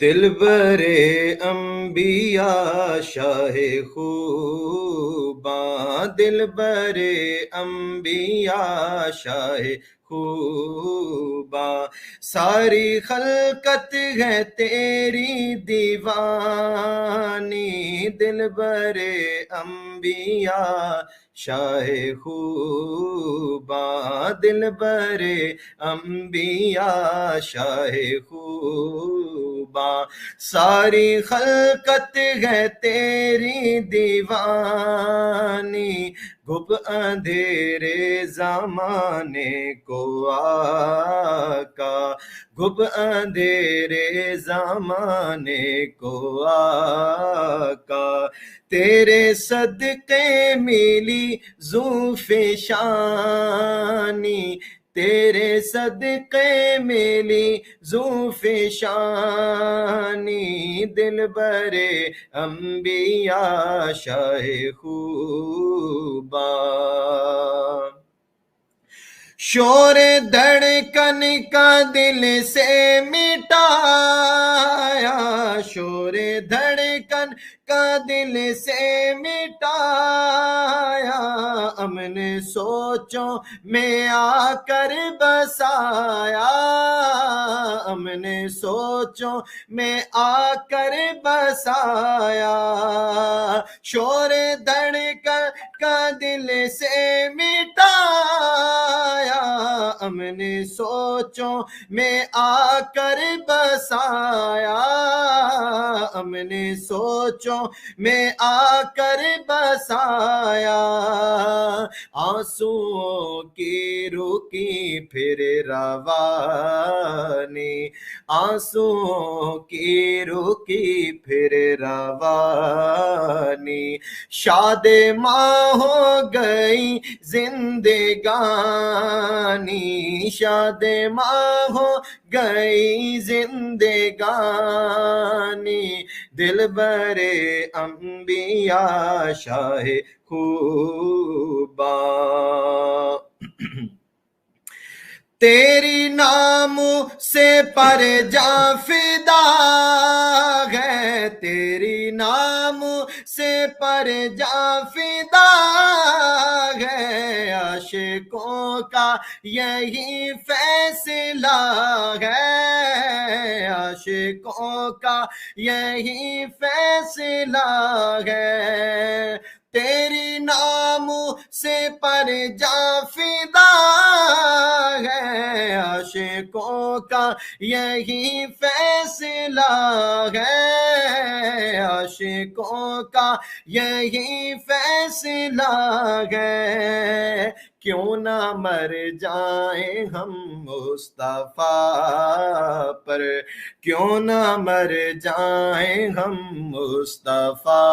दिलबरे अंबिया शाहे खूबा, दिलबरे अंबिया शाहे खूबा, सारी खलकत है तेरी दीवानी, दिलबरे अंबिया शाहे खूबा, दिलबरे अंबिया शाहे खूबा, सारी खलकत है तेरी दीवानी, गुप अंधेरे जमाने को आका, गुप अंधेरे जमाने को आका, तेरे सदके मिली ज़ुल्फ़े शानी, तेरे सदके मिली ज़ुल्फ़े शानी, दिलबरे अंबिया शाहे खूबा, शोर धड़कन का दिल से मिटाया, शोर धड़कन का दिल से मिटाया, हमने सोचों में आकर बसाया, हमने सोचों में आकर बसाया, शोर धड़कन का दिल से मिटाया, हमने सोचों में आकर बसाया, हमने सोचों में आकर बसाया, आंसुओं की रुकी फिर रवानी, आंसुओं की रुकी फिर रवानी, शादे माँ हो गई जिंदगानी, शादे माँ हो गई जिंदगानी, दिलबरे अंबिया शाहे खूबा, तेरी नाम से पर जा फिदा है, तेरी नाम से पर जा फिदा है, आशिकों का यही फैसला है, आशिकों का यही फैसला है, तेरी नाम से पर जा फिदा है, आशिकों का यही फैसला है, आशिकों का यही फैसला है, क्यों ना मर जाए हम मुस्तफा पर, क्यों ना मर जाए हम मुस्तफा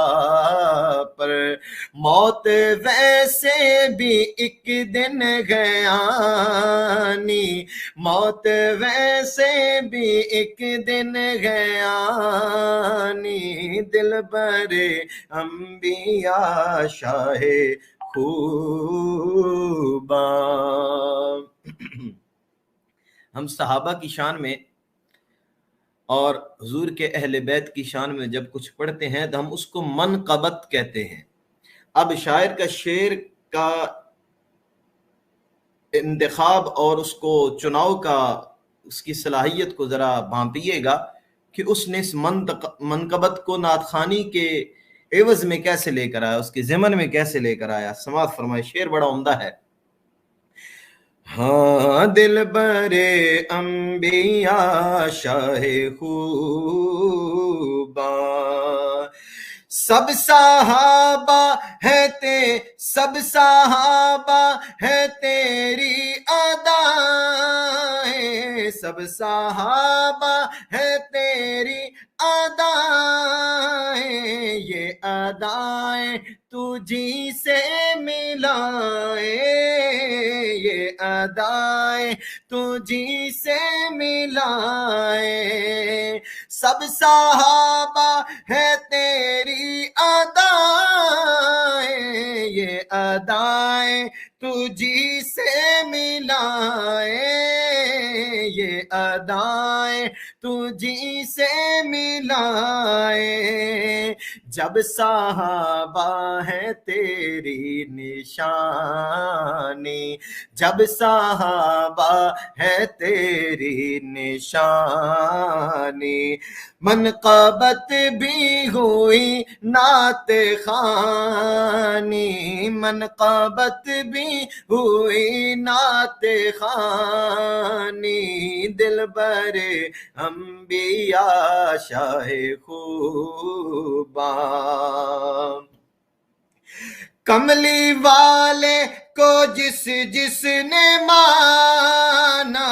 पर, मौत वैसे भी एक दिन गयानी, मौत वैसे भी एक दिन गयानी, दिलबरे अंबिया शाहे खूबा। हम सहाबा की शान में और हुजूर के अहले बैत की शान में जब कुछ पढ़ते हैं तो हम उसको मनक़बत कहते हैं। अब शायर का शेर का इंतखाब और उसको चुनाव का उसकी सलाहियत को जरा भांपिएगा कि उसने इस मनक़बत को नातखानी के एवज में कैसे लेकर आया, उसके ज़िमन में कैसे लेकर आया। समाअत फरमाए, शेर बड़ा उम्दा है। हाँ दिलबरे अंबिया शाहे खूबा, सब सहाबा है सब सहाबा है तेरी अदाएं, सब सहाबा है तेरी अदाएं, ये अदाएं तुझी से मिलाए, ये अदाएं तुझी से मिलाए, सब सहाबा है तेरी अदाएं, ये अदाएं तुझी से मिलाए, ये अदाएं तुझी से मिलाए। जब साहबा है तेरी निशानी, जब साहबा है तेरी निशानी, मनक़बत भी हुई नाते खानी, मनक़बत भी हुई नाते खानी, दिलबरे अंबिया शाहे खूबा। कमली वाले को जिस जिसने माना,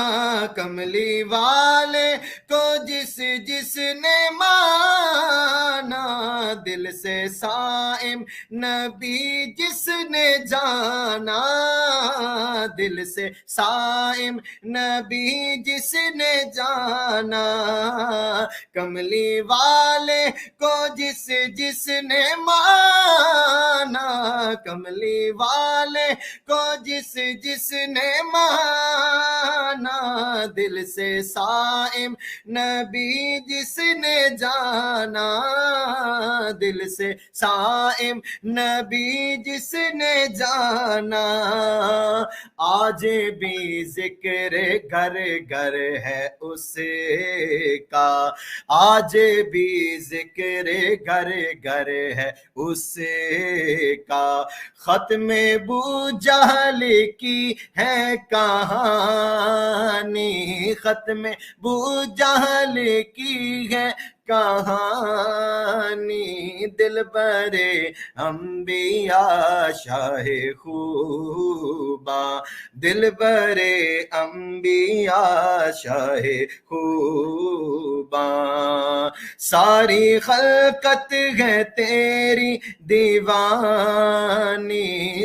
कमली वाले को जिस जिसने माना, दिल से साइम नबी जिसने जाना, दिल से साइम नबी जिसने जाना, कमली वाले को जिस जिसने माना, कमली वाले को जिस जिसने माना, दिल से साइम नबी जिसने जाना, दिल से साइम नबी जिसने जाना। आज भी जिक्र घर घर है उसका, आज भी जिक्र घर घर है उसका, खत्मे बू जहल की है कहानी, खत्मे बू जहल की है कहानी, दिलबरे अंबिया शाहे खूबा, दिलबरे अंबिया शाहे खूबा। सारी खलकत है तेरी दीवानी,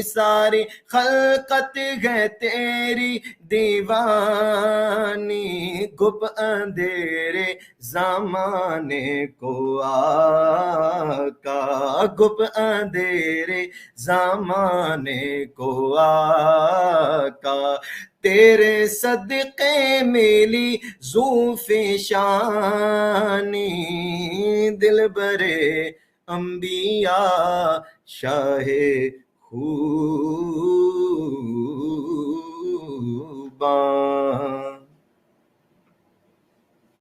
सारी खलकत है तेरी दीवानी, गुप अंधेरे ज़माने को आका, गुप अंधेरे ज़माने को आका, तेरे सदक़े मिली ज़ूफ़े शानी, दिलबरे अंबिया शाहे खूबा।